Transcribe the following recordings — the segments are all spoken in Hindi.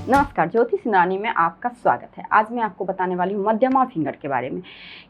नमस्कार, ज्योति सिनानी में आपका स्वागत है। आज मैं आपको बताने वाली हूँ मध्यमा फिंगर के बारे में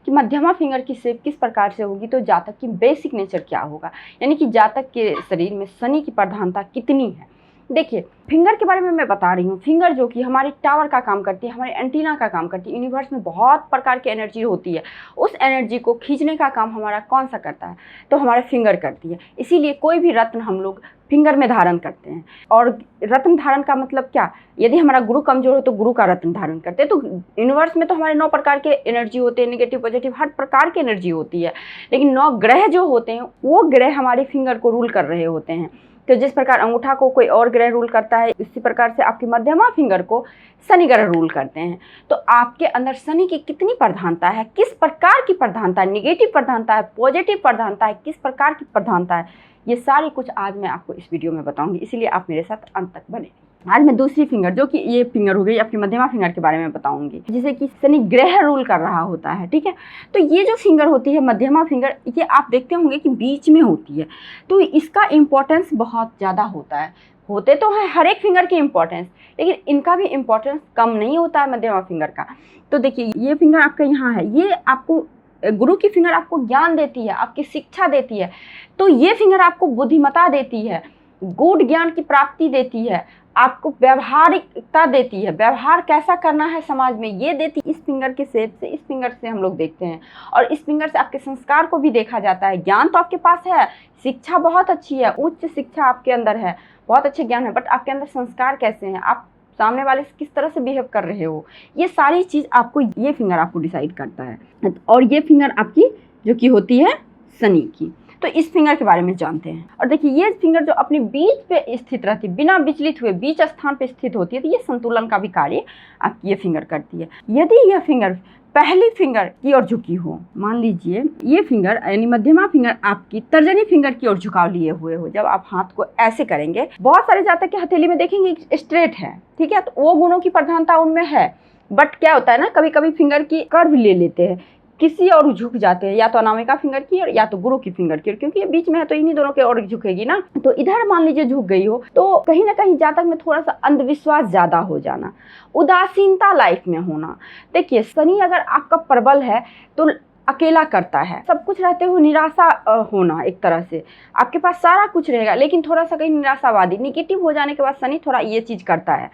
कि मध्यमा फिंगर की शेप किस प्रकार से होगी, तो जातक की बेसिक नेचर क्या होगा, यानी कि जातक के शरीर में शनि की प्रधानता कितनी है। देखिए, फिंगर के बारे में मैं बता रही हूँ। फिंगर जो कि हमारे टावर का काम करती है, हमारे एंटीना का काम करती है। यूनिवर्स में बहुत प्रकार की एनर्जी होती है, उस एनर्जी को खींचने का काम हमारा कौन सा करता है, तो हमारा फिंगर करती है। इसीलिए कोई भी रत्न हम लोग फिंगर में धारण करते हैं। और रत्न धारण का मतलब क्या, यदि हमारा गुरु कमजोर हो तो गुरु का रत्न धारण करते हैं। तो यूनिवर्स में तो हमारे 9 प्रकार के एनर्जी होते हैं, नेगेटिव पॉजिटिव हर प्रकार की एनर्जी होती है, लेकिन 9 ग्रह जो होते हैं वो ग्रह हमारे फिंगर को रूल कर रहे होते हैं। तो जिस प्रकार अंगूठा को कोई और ग्रह रूल करता है, इसी प्रकार से आपकी मध्यमा फिंगर को शनि ग्रह रूल करते हैं। तो आपके अंदर शनि की कितनी प्रधानता है, किस प्रकार की प्रधानता है, नेगेटिव प्रधानता है, पॉजिटिव प्रधानता है, किस प्रकार की प्रधानता है, ये सारी कुछ आज मैं आपको इस वीडियो में बताऊंगी। इसीलिए आप मेरे साथ अंत तक बने। आज मैं दूसरी फिंगर, जो कि ये फिंगर हो गई आपकी मध्यमा फिंगर के बारे में बताऊंगी, जिसे कि शनि ग्रह रूल कर रहा होता है। ठीक है, तो ये जो फिंगर होती है मध्यमा फिंगर, ये आप देखते होंगे कि बीच में होती है। तो इसका इम्पोर्टेंस बहुत ज़्यादा होता है। होते तो है हर एक फिंगर की इम्पोर्टेंस, लेकिन इनका भी इम्पोर्टेंस कम नहीं होता है मध्यमा फिंगर का। तो देखिए, ये फिंगर आपका यहाँ है, ये आपको गुरु की फिंगर आपको ज्ञान देती है, आपकी शिक्षा देती है। तो ये फिंगर आपको बुद्धिमत्ता देती है, गूढ़ ज्ञान की प्राप्ति देती है, आपको व्यवहारिकता देती है, व्यवहार कैसा करना है समाज में ये देती है। इस फिंगर के शेप से, इस फिंगर से हम लोग देखते हैं, और इस फिंगर से आपके संस्कार को भी देखा जाता है। ज्ञान तो आपके पास है, शिक्षा बहुत अच्छी है, उच्च शिक्षा आपके अंदर है, बहुत अच्छे ज्ञान है, बट आपके अंदर संस्कार कैसे हैं, आप सामने वाले से किस तरह से बिहेव कर रहे हो, ये सारी चीज़ आपको ये फिंगर आपको डिसाइड करता है। और ये फिंगर आपकी जो कि होती है शनि की। तो इस फिंगर के बारे में जानते हैं। और देखिए, ये फिंगर जो अपने बीच पे स्थित रहती है, बिना विचलित हुए बीच स्थान पे स्थित होती है, तो ये संतुलन का भी कार्य आपकी ये फिंगर करती है। यदि यह फिंगर पहली फिंगर की ओर झुकी हो, मान लीजिए ये फिंगर यानी मध्यमा फिंगर आपकी तर्जनी फिंगर की ओर झुकाव लिए हुए हो, जब आप हाथ को ऐसे करेंगे, बहुत सारे जातक के हथेली में देखेंगे स्ट्रेट है, ठीक है, तो वो गुणों की प्रधानता उनमें है। बट क्या होता है ना, कभी कभी फिंगर की कर्व ले लेते हैं, किसी और झुक जाते हैं, या तो अनामिका फिंगर की और या तो गुरु की फिंगर की, क्योंकि ये बीच में है तो इन्हीं दोनों के और झुकेगी ना। तो इधर मान लीजिए झुक गई हो, तो कहीं ना कहीं जातक में थोड़ा सा अंधविश्वास ज्यादा हो जाना, उदासीनता लाइफ में होना। देखिए, शनि अगर आपका प्रबल है तो अकेला करता है, सब कुछ रहते हुए निराशा होना, एक तरह से आपके पास सारा कुछ रहेगा लेकिन थोड़ा सा कहीं निराशावादी, निगेटिव हो जाने के बाद शनि थोड़ा ये चीज करता है।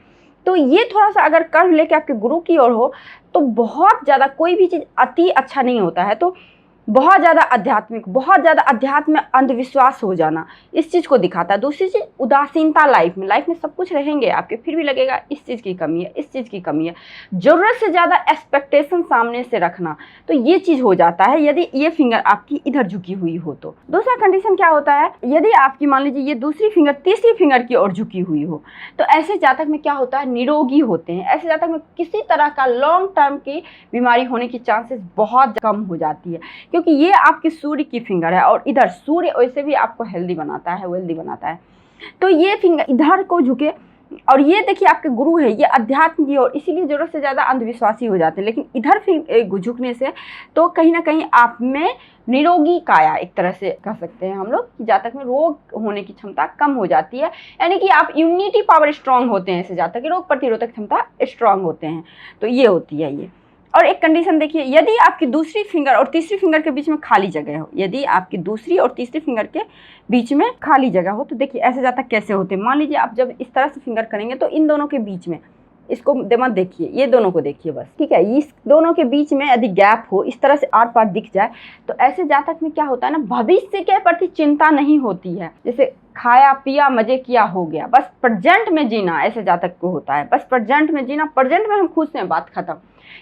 तो ये थोड़ा सा अगर कर्व लेके आपके गुरु की ओर हो तो बहुत ज़्यादा कोई भी चीज़ अति अच्छा नहीं होता है। तो बहुत ज़्यादा आध्यात्मिक, बहुत ज़्यादा अध्यात्म में अंधविश्वास हो जाना, इस चीज़ को दिखाता है। दूसरी चीज़ उदासीनता लाइफ में सब कुछ रहेंगे आपके, फिर भी लगेगा इस चीज़ की कमी है, इस चीज़ की कमी है, ज़रूरत से ज़्यादा एक्सपेक्टेशन सामने से रखना, तो ये चीज़ हो जाता है यदि ये फिंगर आपकी इधर झुकी हुई हो। तो दूसरा कंडीशन क्या होता है, यदि आपकी मान लीजिए ये दूसरी फिंगर तीसरी फिंगर की ओर झुकी हुई हो, तो ऐसे जातक में क्या होता है, निरोगी होते हैं। ऐसे जातक में किसी तरह का लॉन्ग टर्म की बीमारी होने की चांसेस बहुत कम हो जाती है, क्योंकि ये आपकी सूर्य की फिंगर है, और इधर सूर्य वैसे भी आपको हेल्दी बनाता है, वेल्दी बनाता है। तो ये फिंगर इधर को झुके, और ये देखिए आपके गुरु है, ये अध्यात्म की ओर, इसीलिए जरूरत से ज़्यादा अंधविश्वासी हो जाते हैं। लेकिन इधर फिर झुकने से तो कहीं ना कहीं आप में निरोगी काया, एक तरह से कह सकते हैं हम लोग, कि जातक में रोग होने की क्षमता कम हो जाती है, यानी कि आप इम्यूनिटी पावर स्ट्रांग होते हैं, ऐसे जातक की रोग प्रतिरोधक क्षमता स्ट्रांग होते हैं। तो ये होती है ये। और एक कंडीशन देखिए, यदि आपकी दूसरी फिंगर और तीसरी फिंगर के बीच में खाली जगह हो, यदि आपकी दूसरी और तीसरी फिंगर के बीच में खाली जगह हो, तो देखिए ऐसे जातक कैसे होते हैं। मान लीजिए आप जब इस तरह से फिंगर करेंगे तो इन दोनों के बीच में, इसको मत देखिए, ये दोनों को देखिए बस, ठीक है, इस दोनों के बीच में यदि गैप हो, इस तरह से आर पार दिख जाए, तो ऐसे जातक में क्या होता है ना, भविष्य के प्रति चिंता नहीं होती है। जैसे खाया पिया मजे किया हो गया, बस प्रेजेंट में जीना, ऐसे जातक को होता है, बस प्रेजेंट में जीना, प्रेजेंट में हम खुश हैं, बात खत्म।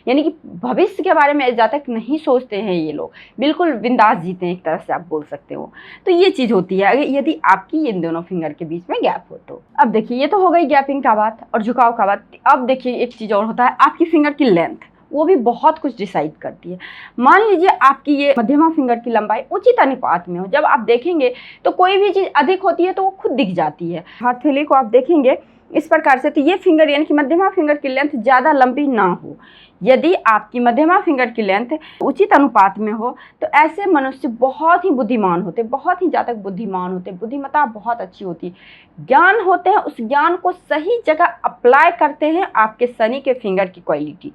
यानी कि भविष्य के बारे में जातक नहीं सोचते हैं ये लोग, बिल्कुल बिंदास जीते हैं, एक तरह से आप बोल सकते हो। तो ये चीज़ होती है यदि आपकी इन दोनों फिंगर के बीच में गैप हो तो। अब देखिए, ये तो हो गई गैपिंग का बात और झुकाव का बात। अब देखिए एक चीज़ और होता है, आपकी फिंगर की लेंथ, वो भी बहुत कुछ डिसाइड करती है। मान लीजिए आपकी ये मध्यमा फिंगर की लंबाई उचित अनुपात में हो, जब आप देखेंगे तो कोई भी चीज़ अधिक होती है तो वो खुद दिख जाती है। हथेली को आप देखेंगे इस प्रकार से, तो ये फिंगर यानी कि मध्यमा फिंगर की लेंथ ज़्यादा लंबी ना हो, यदि आपकी मध्यमा फिंगर की लेंथ उचित अनुपात में हो तो ऐसे मनुष्य बहुत ही बुद्धिमान होते, बहुत ही ज़्यादा बुद्धिमान होते, बुद्धिमत्ता बहुत अच्छी होती, ज्ञान होते हैं, उस ज्ञान को सही जगह अप्लाई करते हैं आपके शनि के फिंगर की क्वालिटी।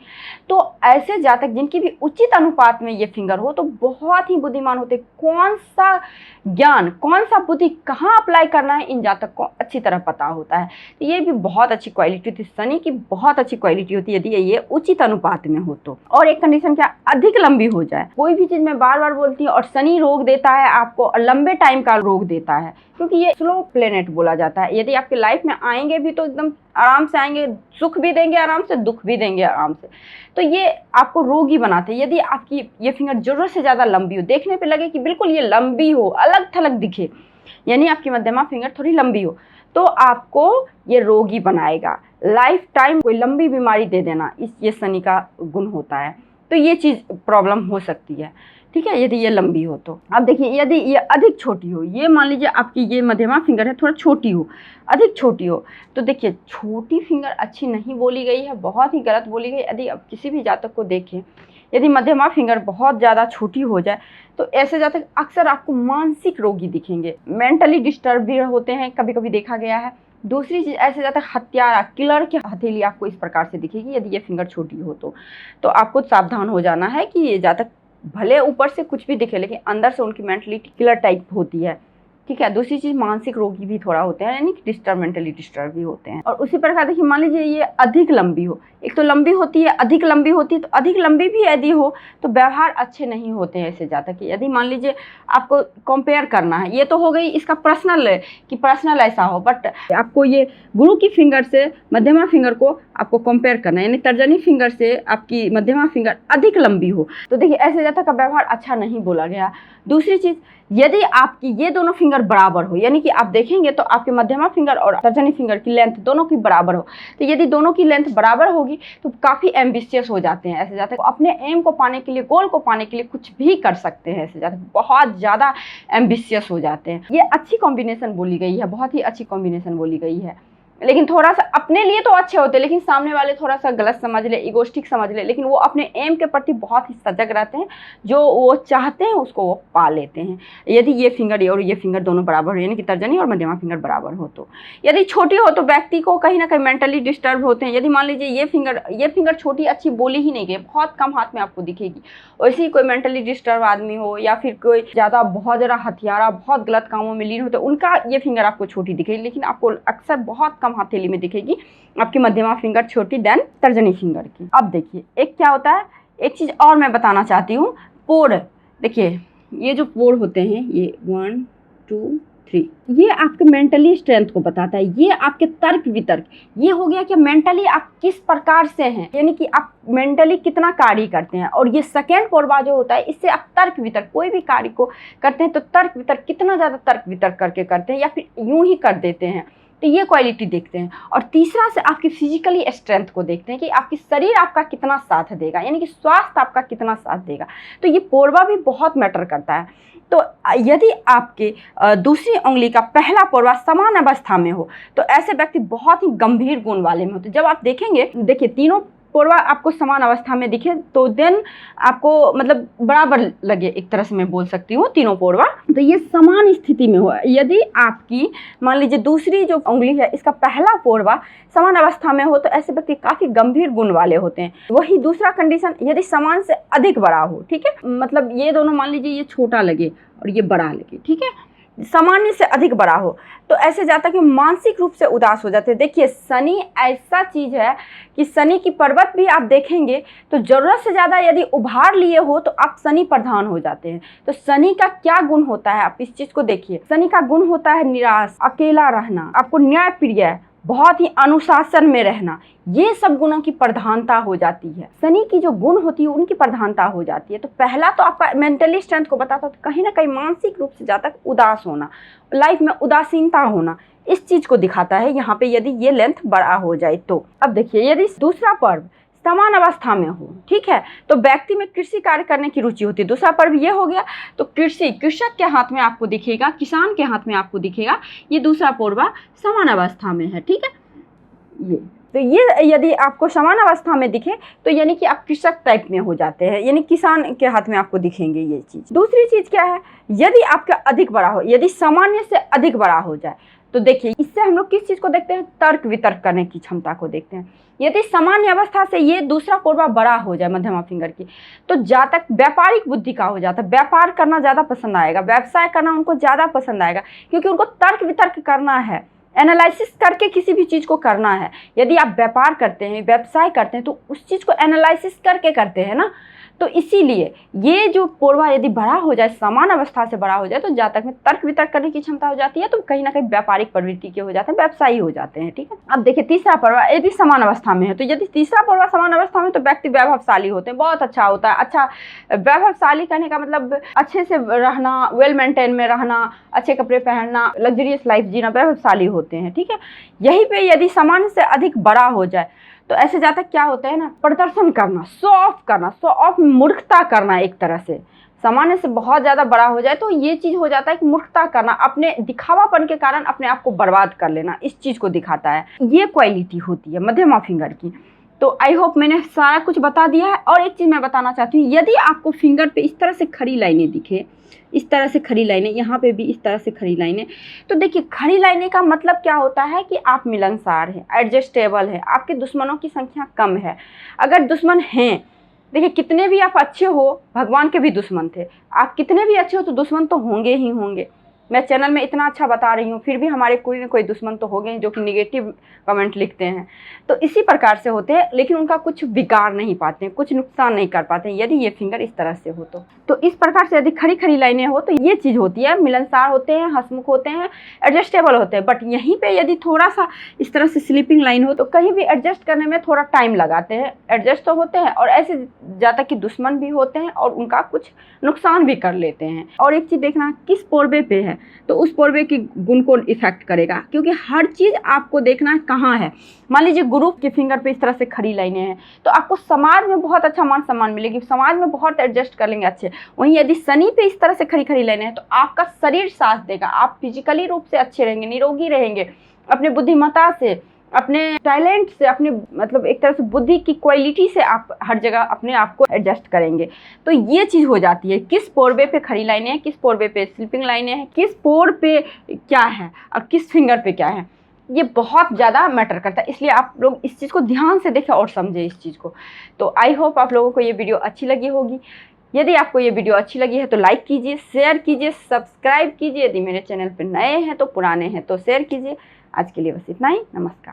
तो ऐसे जातक जिनकी भी उचित अनुपात में ये फिंगर हो तो बहुत ही बुद्धिमान होते, कौन सा ज्ञान, कौन सा बुद्धि कहाँ अप्लाई करना है इन जातक को अच्छी तरह पता होता है। तो ये भी बहुत अच्छी क्वालिटी होती है, शनि की बहुत अच्छी क्वालिटी होती है यदि ये उचित अनुपात में हो तो। और एक कंडीशन क्या, अधिक लंबी हो जाए। कोई भी चीज़ मैं बार बार बोलती हूँ, और शनि रोग देता है आपको, और लंबे टाइम का रोग देता है, क्योंकि ये स्लो प्लेनेट बोला जाता है। यदि आपकी लाइफ में आएंगे भी तो एकदम आराम से आएंगे, सुख भी देंगे आराम से, दुख भी देंगे आराम से, तो ये आपको रोगी बनाते हैं। यदि आपकी ये फिंगर जरूरत से ज़्यादा लंबी हो, देखने पे लगे कि बिल्कुल ये लंबी हो, अलग थलग दिखे, यानी आपकी मध्यमा फिंगर थोड़ी लंबी हो, तो आपको ये रोगी बनाएगा, लाइफ टाइम कोई लंबी बीमारी दे देना, ये शनि का गुण होता है। तो ये चीज़ प्रॉब्लम हो सकती है, ठीक है, यदि ये लंबी हो तो। अब देखिए, यदि ये अधिक छोटी हो, ये मान लीजिए आपकी ये मध्यमा फिंगर है, थोड़ा छोटी हो, अधिक छोटी हो, तो देखिए छोटी फिंगर अच्छी नहीं बोली गई है, बहुत ही गलत बोली गई। यदि आप किसी भी जातक को देखें, यदि मध्यमा फिंगर बहुत ज़्यादा छोटी हो जाए तो ऐसे जातक अक्सर आपको मानसिक रोगी दिखेंगे, मेंटली डिस्टर्ब भी होते हैं, कभी कभी देखा गया है। दूसरी चीज़, ऐसे जातक हत्यारा, किलर की हथेली आपको इस प्रकार से दिखेगी यदि ये फिंगर छोटी हो तो आपको सावधान हो जाना है कि ये जातक भले ऊपर से कुछ भी दिखे लेकिन अंदर से उनकी मेंटलिटी किलर टाइप होती है, ठीक है। दूसरी चीज़, मानसिक रोगी भी थोड़ा होते हैं, यानी कि डिस्टर्ब, मेंटली डिस्टर्ब भी होते हैं। और उसी प्रकार देखिए, मान लीजिए ये अधिक लंबी हो, एक तो लंबी होती है, अधिक लंबी होती है, तो अधिक लंबी भी यदि हो तो व्यवहार अच्छे नहीं होते हैं ऐसे जातक के। यदि मान लीजिए आपको कंपेयर करना है, ये तो हो गई इसका पर्सनल है कि पर्सनल ऐसा हो, बट आपको ये गुरु की फिंगर से मध्यमा फिंगर को आपको कंपेयर करना है, यानी तर्जनी फिंगर से आपकी मध्यमा फिंगर अधिक लंबी हो, तो देखिए ऐसे जातक का व्यवहार अच्छा नहीं बोला गया। दूसरी चीज़, यदि आपकी ये दोनों फिंगर बराबर हो, यानी कि आप देखेंगे तो आपके मध्यमा फिंगर और तर्जनी फिंगर की लेंथ दोनों की बराबर हो, तो यदि दोनों की लेंथ बराबर होगी तो काफ़ी एम्बिशियस हो जाते हैं ऐसे जाते हैं, अपने एम को पाने के लिए, गोल को पाने के लिए कुछ भी कर सकते हैं ऐसे जाते हैं, बहुत ज़्यादा एम्बिशियस हो जाते हैं। ये अच्छी कॉम्बिनेशन बोली गई है, बहुत ही अच्छी कॉम्बिनेशन बोली गई है, लेकिन थोड़ा सा अपने लिए तो अच्छे होते हैं, लेकिन सामने वाले थोड़ा सा गलत समझ ले, इगोस्टिक समझ ले, लेकिन वो अपने एम के प्रति बहुत ही सजग रहते हैं, जो वो चाहते हैं उसको वो पा लेते हैं। यदि ये फिंगर और ये फिंगर दोनों बराबर हो, यानी कि तर्जनी और मध्यमा फिंगर बराबर हो तो। यदि छोटी हो तो व्यक्ति को कहीं ना कहीं मेंटली डिस्टर्ब होते हैं। यदि मान लीजिए ये फिंगर छोटी अच्छी बोली ही नहीं गई, बहुत कम हाथ में आपको दिखेगी, वैसे ही कोई मेंटली डिस्टर्ब आदमी हो या फिर कोई ज़्यादा बहुत ज़्यादा हथियारा, बहुत गलत कामों में लीन होते, उनका ये फिंगर आपको छोटी दिखेगी, लेकिन आपको अक्सर बहुत कम हथेली में दिखेगी आपकी मध्यमा फिंगर छोटी देन तर्जनी फिंगर की। अब देखिए, एक क्या होता है, एक चीज़ और मैं बताना चाहती हूँ, पोर। देखिए ये जो पोर होते हैं, ये 1 2 3, ये आपके मेंटली स्ट्रेंथ को बताता है, ये आपके तर्क वितर्क, ये हो गया कि मेंटली आप किस प्रकार से हैं, यानी कि आप मेंटली कितना कार्य करते हैं। और ये सेकेंड पोरवा जो होता है, इससे आप तर्क वितर्क, कोई भी कार्य को करते हैं तो तर्क वितर्क कितना ज़्यादा तर्क वितर्क करके करते हैं या फिर यूं ही कर देते हैं, तो ये क्वालिटी देखते हैं। और तीसरा से आपकी फिजिकली स्ट्रेंथ को देखते हैं कि आपकी शरीर आपका कितना साथ देगा, यानी कि स्वास्थ्य आपका कितना साथ देगा, तो ये पोरवा भी बहुत मैटर करता है। तो यदि आपके दूसरी उंगली का पहला पोरवा समान अवस्था में हो तो ऐसे व्यक्ति बहुत ही गंभीर गुण वाले में होते। जब आप देखेंगे, देखिए तीनों पोरवा आपको समान अवस्था में दिखे तो देन आपको मतलब बराबर लगे, एक तरह से मैं बोल सकती हूँ तीनों पोरवा, तो ये समान स्थिति में हो। यदि आपकी मान लीजिए दूसरी जो उंगली है, इसका पहला पोरवा समान अवस्था में हो तो ऐसे व्यक्ति काफ़ी गंभीर गुण वाले होते हैं। वही दूसरा कंडीशन, यदि समान से अधिक बड़ा हो, ठीक है, मतलब ये दोनों मान लीजिए ये छोटा लगे और ये बड़ा लगे, ठीक है, सामान्य से अधिक बड़ा हो, तो ऐसे जाता कि मानसिक रूप से उदास हो जाते हैं। देखिए शनि ऐसा चीज़ है कि शनि की पर्वत भी आप देखेंगे तो ज़रूरत से ज़्यादा यदि उभार लिए हो तो आप शनि प्रधान हो जाते हैं। तो शनि का क्या गुण होता है, आप इस चीज़ को देखिए। शनि का गुण होता है निराश, अकेला रहना, आपको न्यायप्रिय, बहुत ही अनुशासन में रहना, ये सब गुणों की प्रधानता हो जाती है। शनि की जो गुण होती है उनकी प्रधानता हो जाती है। तो पहला तो आपका मेंटली स्ट्रेंथ को बताता है, तो कहीं ना कहीं मानसिक रूप से जातक उदास होना, लाइफ में उदासीनता होना, इस चीज़ को दिखाता है यहाँ पे यदि ये लेंथ बड़ा हो जाए तो। अब देखिए यदि दूसरा पर्व समान अवस्था में हो, ठीक है, तो व्यक्ति में कृषि कार्य करने की रुचि होती है। दूसरा पर्व ये हो गया, तो कृषक के हाथ में आपको दिखेगा, किसान के हाथ में आपको दिखेगा, ये दूसरा पोरवा समान अवस्था में है, ठीक है। ये तो ये यदि आपको समान अवस्था में दिखे तो यानी कि आप कृषक टाइप में हो जाते हैं, यानी किसान के हाथ में आपको दिखेंगे ये चीज़। दूसरी चीज़ क्या है, यदि आपका अधिक बड़ा हो, यदि सामान्य से अधिक बड़ा हो जाए, तो देखिए इससे हम लोग किस चीज़ को देखते हैं, तर्क वितर्क करने की क्षमता को देखते हैं। यदि सामान्य अवस्था से ये दूसरा कोरबा बड़ा हो जाए मध्यमा फिंगर की, तो जातक व्यापारिक बुद्धि का हो जाता है, व्यापार करना ज़्यादा पसंद आएगा, व्यवसाय करना उनको ज़्यादा पसंद आएगा, क्योंकि उनको तर्क वितर्क करना है, एनालिसिस करके किसी भी चीज़ को करना है। यदि आप व्यापार करते हैं, व्यवसाय करते हैं, तो उस चीज़ को एनालिसिस करके करते हैं ना। तो इसीलिए ये जो कोरबा यदि बड़ा हो जाए, समान अवस्था से बड़ा हो जाए, तो जातक में तर्क वितर्क करने की क्षमता हो जाती है, तो कहीं ना कहीं व्यापारिक प्रवृत्ति के हो जाते हैं, व्यवसायी हो जाते हैं। ठीक है, अब देखिए तीसरा कोरबा यदि समान अवस्था में है, तो यदि तीसरा कोरबा समान अवस्था में, तो व्यक्ति वैभवशाली होते हैं, बहुत अच्छा होता है। अच्छा, वैभवशाली कहने का मतलब अच्छे से रहना, वेल मेंटेन में रहना, अच्छे कपड़े पहनना, लग्जरियस लाइफ जीना, वैभवशाली होते हैं। ठीक है, यहीं पे यदि समान से अधिक बड़ा हो जाए, तो ऐसे जातक क्या होते हैं ना, प्रदर्शन करना, शो ऑफ करना, शो ऑफ मूर्खता करना एक तरह से। सामान्य से बहुत ज़्यादा बड़ा हो जाए तो ये चीज़ हो जाता है कि मूर्खता करना, अपने दिखावापन के कारण अपने आप को बर्बाद कर लेना, इस चीज़ को दिखाता है। ये क्वालिटी होती है मध्यमा फिंगर की। तो आई होप मैंने सारा कुछ बता दिया है। और एक चीज़ मैं बताना चाहती हूँ, यदि आपको फिंगर पे इस तरह से खड़ी लाइनें दिखे, इस तरह से खड़ी लाइनें, यहाँ पे भी इस तरह से खड़ी लाइनें, तो देखिए खड़ी लाइनें का मतलब क्या होता है कि आप मिलनसार हैं, एडजस्टेबल हैं, आपके दुश्मनों की संख्या कम है। अगर दुश्मन हैं, देखिए कितने भी आप अच्छे हो, भगवान के भी दुश्मन थे, आप कितने भी अच्छे हो तो दुश्मन तो होंगे ही होंगे। मैं चैनल में इतना अच्छा बता रही हूँ, फिर भी हमारे कोई ना कोई दुश्मन तो हो गए जो कि निगेटिव कमेंट लिखते हैं। तो इसी प्रकार से होते हैं, लेकिन उनका कुछ बिगाड़ नहीं पाते हैं, कुछ नुकसान नहीं कर पाते हैं यदि ये फिंगर इस तरह से हो तो इस प्रकार से यदि खड़ी खड़ी लाइनें हो तो ये चीज़ होती है, मिलनसार होते हैं, हंसमुख होते हैं, एडजस्टेबल होते हैं। बट यहीं पे यदि थोड़ा सा इस तरह से स्लीपिंग लाइन हो तो कहीं भी एडजस्ट करने में थोड़ा टाइम लगाते हैं, एडजस्ट तो होते हैं और ऐसे जातक कि दुश्मन भी होते हैं और उनका कुछ नुकसान भी कर लेते हैं। और एक चीज़ देखना, किस पोरबे पे है तो उस पोरबे की गुण को इफेक्ट करेगा, क्योंकि हर चीज़ आपको देखना कहाँ है। मान लीजिए गुरु के फिंगर पे इस तरह से खड़ी लाइनें हैं तो आपको समाज में बहुत अच्छा मान सम्मान मिलेगी, समाज में बहुत एडजस्ट कर लेंगे अच्छे। वहीं यदि शनि पे इस तरह से खड़ी खड़ी लाइनें हैं तो आपका शरीर साथ देगा, आप फिजिकली रूप से अच्छे रहेंगे, निरोगी रहेंगे, अपने बुद्धिमत्ता से, अपने टैलेंट से, अपने मतलब एक तरह से बुद्धि की क्वालिटी से आप हर जगह अपने आप को एडजस्ट करेंगे। तो ये चीज़ हो जाती है, किस पोरबे पे खड़ी लाइनें हैं, किस पोरबे पे स्लीपिंग लाइनें हैं, किस पोर पे क्या है और किस फिंगर पे क्या है, ये बहुत ज़्यादा मैटर करता है। इसलिए आप लोग इस चीज़ को ध्यान से देखें और समझें इस चीज़ को। तो आई होप आप लोगों को ये वीडियो अच्छी लगी होगी। यदि आपको ये वीडियो अच्छी लगी है तो लाइक कीजिए, शेयर कीजिए, सब्सक्राइब कीजिए। यदि मेरे चैनल पर नए हैं तो, पुराने हैं तो शेयर कीजिए। आज के लिए बस इतना ही, नमस्कार।